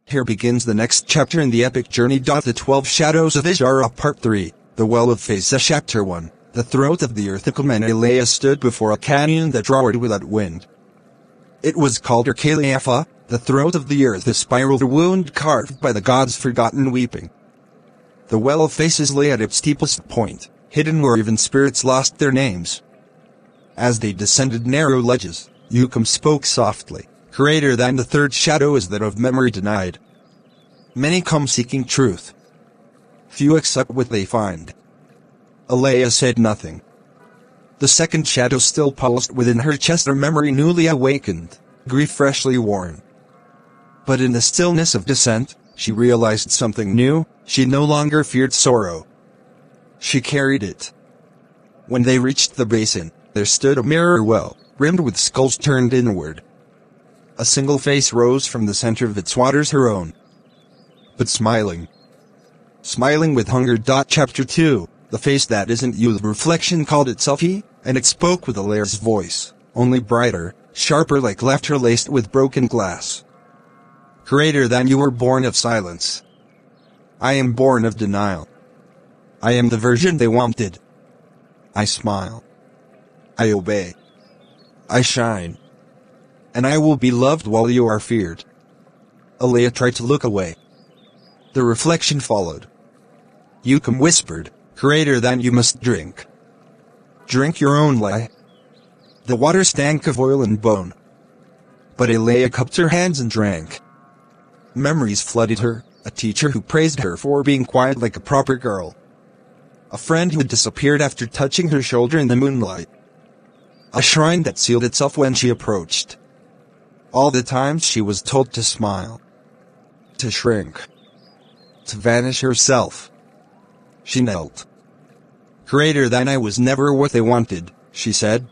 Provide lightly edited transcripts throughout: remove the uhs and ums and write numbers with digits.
Here begins the next chapter in the epic journey. The 12 Shadows of Ishara Part 3, The Well of Faces Chapter 1, The Throat of the Earth. Leia stood before a canyon that roared without wind. It was called Erkaleafa, the throat of the earth, a spiral wound carved by the gods' forgotten weeping. The Well of Faces lay at its steepest point, hidden where even spirits lost their names. As they descended narrow ledges, Yukam spoke softly. Greater than the third shadow is that of memory denied. Many come seeking truth. Few accept what they find. Leia said nothing. The second shadow still pulsed within her chest, her memory newly awakened, grief freshly worn. But in the stillness of descent, she realized something new. She no longer feared sorrow. She carried it. When they reached the basin, there stood a mirror well, rimmed with skulls turned inward. A single face rose from the center of its waters, her own. But smiling. Smiling with hunger. Chapter 2, The Face That Isn't You. The reflection called itself he, and it spoke with Leia's voice, only brighter, sharper, like laughter laced with broken glass. Greater than you were born of silence. I am born of denial. I am the version they wanted. I smile. I obey. I shine. And I will be loved while you are feared. Leia tried to look away. The reflection followed. Yukam whispered, greater than you must drink. Drink your own lie. The water stank of oil and bone. But Leia cupped her hands and drank. Memories flooded her, a teacher who praised her for being quiet like a proper girl. A friend who had disappeared after touching her shoulder in the moonlight. A shrine that sealed itself when she approached. All the times she was told to smile. To shrink. To vanish herself. She knelt. Greater than I was never what they wanted, she said.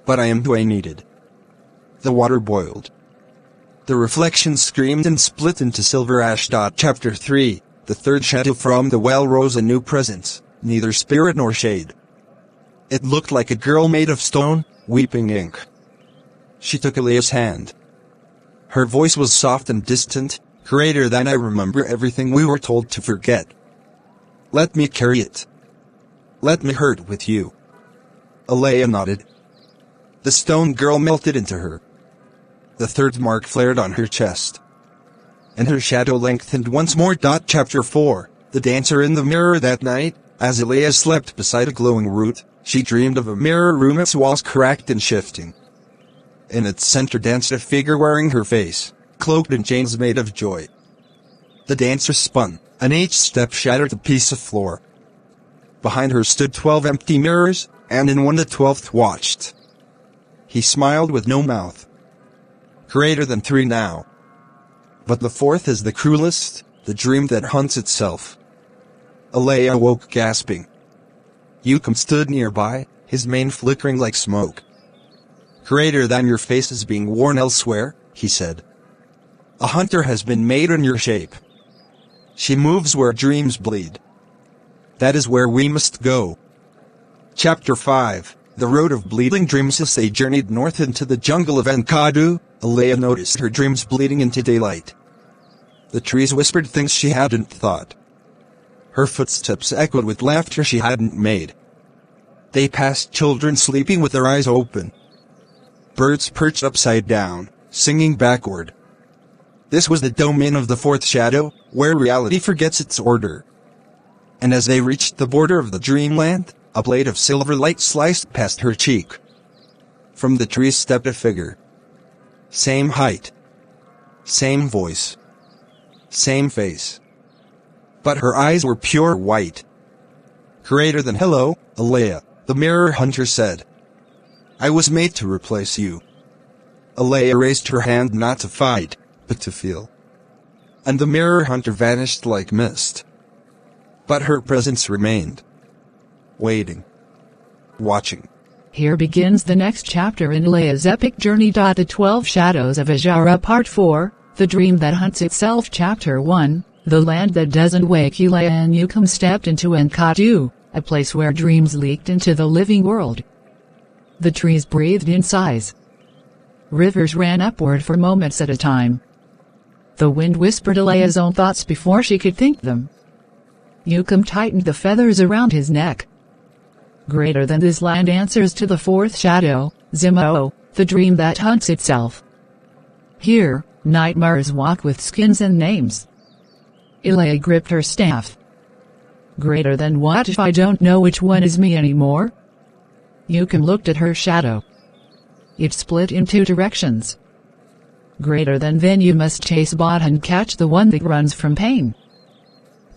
But I am who I needed. The water boiled. The reflection screamed and split into silver ash. Chapter 3, The Third Shadow. From the well rose a new presence, neither spirit nor shade. It looked like a girl made of stone, weeping ink. She took Leia's hand. Her voice was soft and distant, greater than I remember everything we were told to forget. Let me carry it. Let me hurt with you. Leia nodded. The stone girl melted into her. The third mark flared on her chest. And her shadow lengthened once more. Chapter 4, The Dancer in the Mirror. That night, as Leia slept beside a glowing root, she dreamed of a mirror room, its walls cracked and shifting. In its center danced a figure wearing her face, cloaked in chains made of joy. The dancer spun, and each step shattered a piece of floor. Behind her stood 12 empty mirrors, and in one the 12th watched. He smiled with no mouth. Greater than 3 now. But the fourth is the cruelest, the dream that hunts itself. Leia awoke gasping. Yukam stood nearby, his mane flickering like smoke. Greater than your face is being worn elsewhere, he said. A hunter has been made in your shape. She moves where dreams bleed. That is where we must go. Chapter 5, The Road of Bleeding Dreams. As they journeyed north into the jungle of Enkidu, Leia noticed her dreams bleeding into daylight. The trees whispered things she hadn't thought. Her footsteps echoed with laughter she hadn't made. They passed children sleeping with their eyes open. Birds perched upside down, singing backward. This was the domain of the fourth shadow, where reality forgets its order. And as they reached the border of the dreamland, a blade of silver light sliced past her cheek. From the trees stepped a figure. Same height. Same voice. Same face. But her eyes were pure white. Greater than hello, Leia, the mirror hunter said. I was made to replace you. Leia raised her hand not to fight, but to feel. And the mirror hunter vanished like mist. But her presence remained. Waiting. Watching. Here begins the next chapter in Leia's epic journey. The 12 Shadows of Ishara Part 4, The Dream That Hunts Itself. Chapter 1, The Land That Doesn't Wake. Leia and Yukam stepped into Enkidu, a place where dreams leaked into the living world. The trees breathed in sighs. Rivers ran upward for moments at a time. The wind whispered Elaya's own thoughts before she could think them. Yukam tightened the feathers around his neck. Greater than this land answers to the fourth shadow, Zimo, the dream that hunts itself. Here, nightmares walk with skins and names. Elaya gripped her staff. Greater than what if I don't know which one is me anymore? Yukam looked at her shadow. It split in two directions. Greater than then you must chase Bot and catch the one that runs from pain.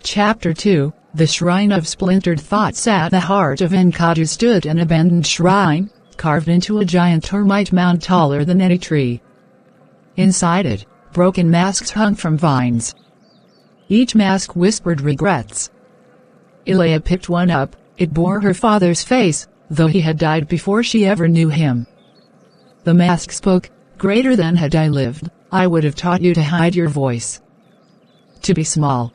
Chapter 2, The Shrine of Splintered Thoughts. At the heart of Enchanted stood an abandoned shrine, carved into a giant termite mound taller than any tree. Inside it, broken masks hung from vines. Each mask whispered regrets. Elaya picked one up. It bore her father's face, though he had died before she ever knew him. The mask spoke, "Greater than had I lived, I would have taught you to hide your voice. To be small.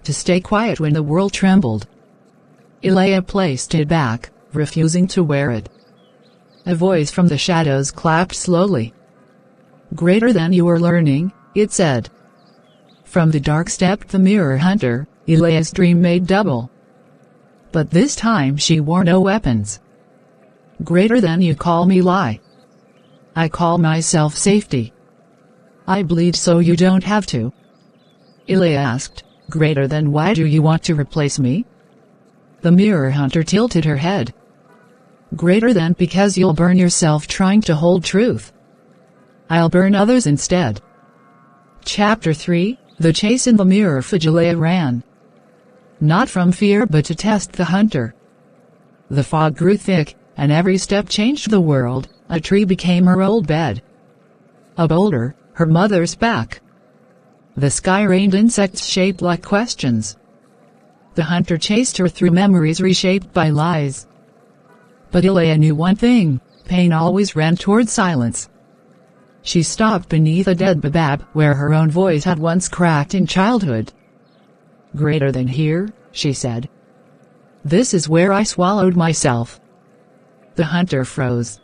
To stay quiet when the world trembled." Elaya placed it back, refusing to wear it. A voice from the shadows clapped slowly. "Greater than you are learning," it said. From the dark stepped the mirror hunter. Elaya's dream made double. But this time she wore no weapons. "Greater than you call me lie. I call myself safety. I bleed so you don't have to." Elaya asked, "Greater than why do you want to replace me?" The mirror hunter tilted her head. "Greater than because you'll burn yourself trying to hold truth. I'll burn others instead." Chapter 3, The Chase. In the mirror Elaya ran. Not from fear but to test the hunter. The fog grew thick, and every step changed the world. A tree became her old bed. A boulder, her mother's back. The sky rained insects shaped like questions. The hunter chased her through memories reshaped by lies. But Elaya knew one thing, pain always ran toward silence. She stopped beneath a dead baobab where her own voice had once cracked in childhood. "Greater than here," she said. "This is where I swallowed myself." The hunter froze.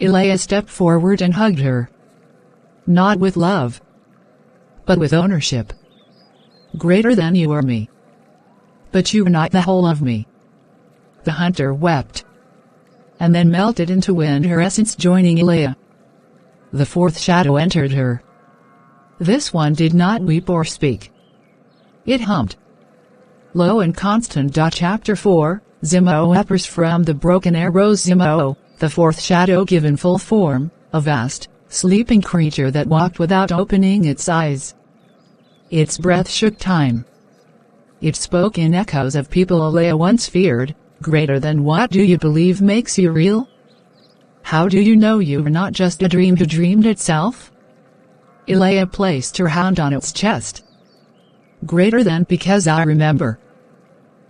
Elaya stepped forward and hugged her. Not with love, but with ownership. "Greater than you are me. But you are not the whole of me." The hunter wept, and then melted into wind, her essence joining Elaya. The fourth shadow entered her. This one did not weep or speak. It hummed. Low and constant. Chapter 4, Zimo appears from the broken air. Rose Zimo, the fourth shadow given full form, a vast, sleeping creature that walked without opening its eyes. Its breath shook time. It spoke in echoes of people Elaya once feared. "Greater than what do you believe makes you real? How do you know you are not just a dream who dreamed itself?" Elaya placed her hand on its chest. "Greater than because I remember.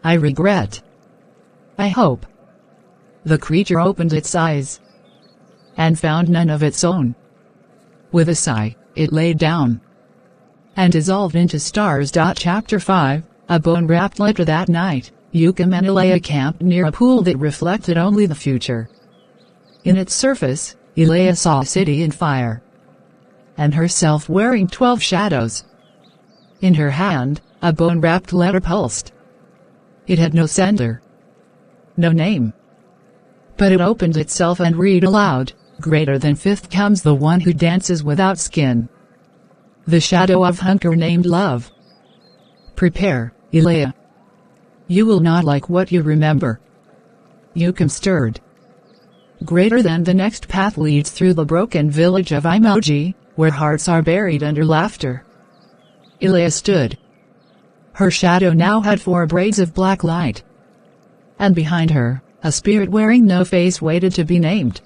I regret. I hope." The creature opened its eyes and found none of its own. With a sigh, it laid down and dissolved into stars. Chapter 5, A bone-wrapped letter. That night, Yukam and Elaya camped near a pool that reflected only the future. In its surface, Elaya saw a city in fire, and herself wearing 12 shadows. In her hand, a bone-wrapped letter pulsed. It had no sender, no name. But it opened itself and read aloud, "Greater than fifth comes the one who dances without skin. The shadow of hunger named love. Prepare, Elaya. You will not like what you remember." Yukam stirred. Greater than the next path leads through the broken village of Emoji, where hearts are buried under laughter. Elaya stood. Her shadow now had 4 braids of black light. And behind her, a spirit wearing no face waited to be named.